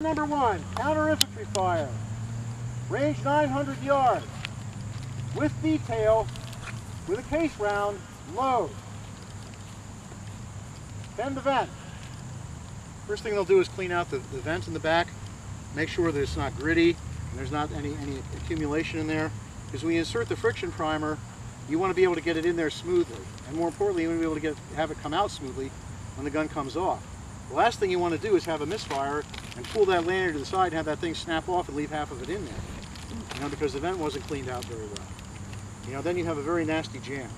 Number 1, counter infantry fire. Range 900 yards. With detail, with a case round, load. 10 to vent. First thing they'll do is clean out the vents in the back. Make sure that it's not gritty and there's not any accumulation in there. Because when you insert the friction primer, you want to be able to get it in there smoothly. And more importantly, you want to be able to have it come out smoothly when the gun comes off. The last thing you want to do is have a misfire and pull that lanyard to the side and have that thing snap off and leave half of it in there. Because the vent wasn't cleaned out very well. Then you have a very nasty jam.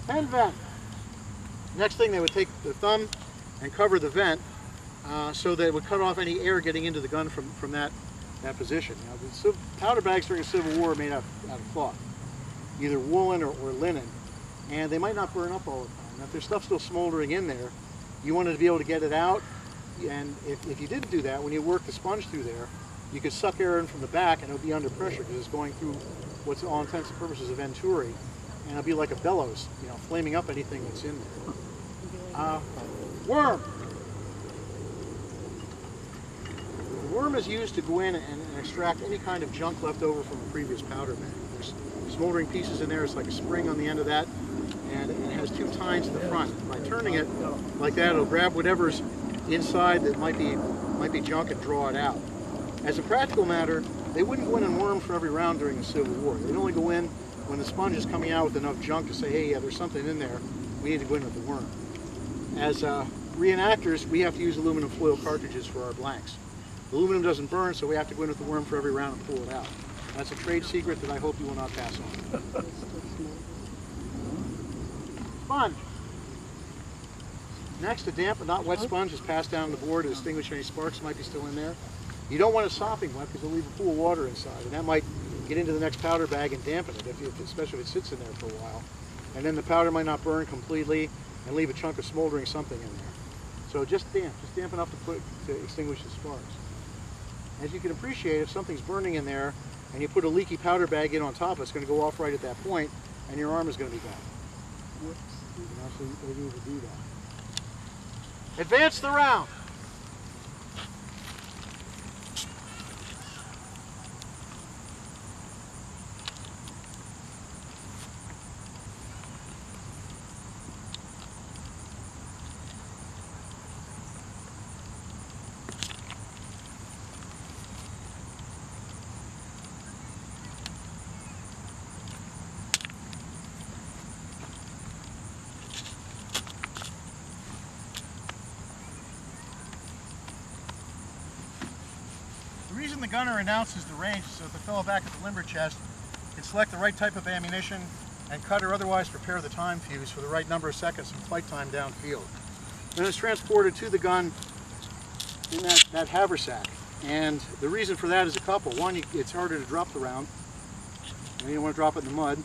10 vent. Next thing, they would take the thumb and cover the vent so that it would cut off any air getting into the gun from that position. The powder bags during the Civil War are made out of cloth, either woolen or linen, and they might not burn up all the time. Now, if there's stuff still smoldering in there, you wanted to be able to get it out, and if you didn't do that, when you work the sponge through there, you could suck air in from the back and it would be under pressure because it's going through what's all intents and purposes a venturi, and it'll be like a bellows, flaming up anything that's in there. Worm. The worm is used to go in and extract any kind of junk left over from a previous powder bag. There's smoldering pieces in there. It's like a spring on the end of that, and it has 2 tines in the front. By turning it like that, it'll grab whatever's inside that might be junk and draw it out. As a practical matter, they wouldn't go in and worm for every round during the Civil War. They'd only go in when the sponge is coming out with enough junk to say, hey, yeah, there's something in there. We need to go in with the worm. As reenactors, we have to use aluminum foil cartridges for our blanks. The aluminum doesn't burn, so we have to go in with the worm for every round and pull it out. That's a trade secret that I hope you will not pass on. Sponge. Next, a damp but not wet sponge is passed down the board to extinguish any sparks that might be still in there. You don't want it sopping wet because it'll leave a pool of water inside, and that might get into the next powder bag and dampen it, especially if it sits in there for a while. And then the powder might not burn completely and leave a chunk of smoldering something in there. So just damp enough to extinguish the sparks. As you can appreciate, if something's burning in there and you put a leaky powder bag in on top, it's going to go off right at that point, and your arm is going to be gone. Whoops. So they need to do that. Advance the round. The reason the gunner announces the range is so that the fellow back at the limber chest can select the right type of ammunition and cut or otherwise prepare the time fuse for the right number of seconds from flight time downfield. Then it's transported to the gun in that haversack. And the reason for that is a couple. One, it's harder to drop the round. You don't want to drop it in the mud.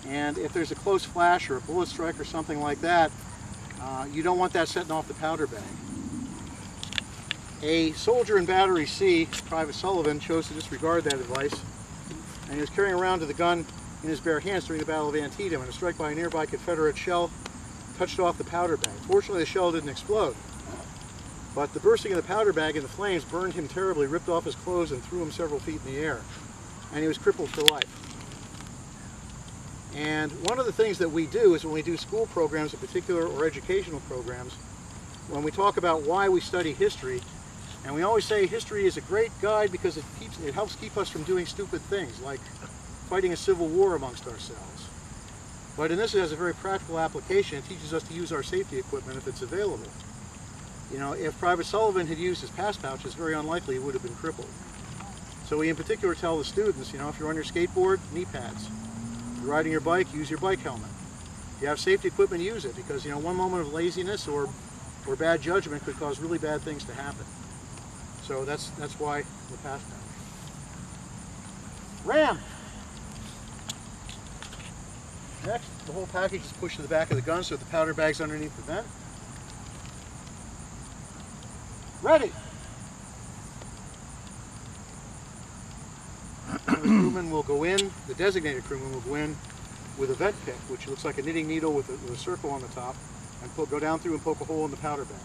And if there's a close flash or a bullet strike or something like that, you don't want that setting off the powder bag. A soldier in Battery C, Private Sullivan, chose to disregard that advice, and he was carrying around to the gun in his bare hands during the Battle of Antietam, and a strike by a nearby Confederate shell touched off the powder bag. Fortunately, the shell didn't explode, but the bursting of the powder bag and the flames burned him terribly, ripped off his clothes, and threw him several feet in the air, and he was crippled for life. And one of the things that we do is when we do school programs in particular, or educational programs, when we talk about why we study history, and we always say history is a great guide because it helps keep us from doing stupid things like fighting a civil war amongst ourselves. But in this, it has a very practical application. It teaches us to use our safety equipment if it's available. If Private Sullivan had used his pass pouch, it's very unlikely he would have been crippled. So we in particular tell the students, if you're on your skateboard, knee pads. If you're riding your bike, use your bike helmet. If you have safety equipment, use it because one moment of laziness or bad judgment could cause really bad things to happen. So that's why the pass pouch. Ram. Next, the whole package is pushed to the back of the gun so the powder bag's underneath the vent. Ready. The crewman will go in, the designated crewman will go in with a vent pick, which looks like a knitting needle with a circle on the top, and go down through and poke a hole in the powder bag.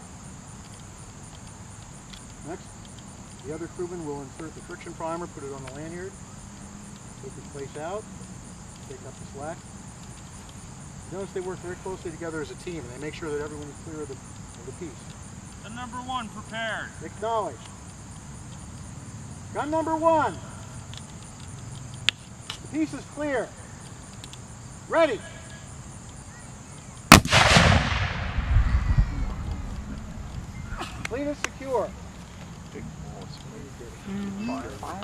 Next, the other crewman will insert the friction primer, put it on the lanyard, take his place out, take up the slack. Notice they work very closely together as a team, and they make sure that everyone is clear of the piece. Gun number 1 prepared. Acknowledged. Gun number 1. The piece is clear. Ready. Clean and secure. Fire.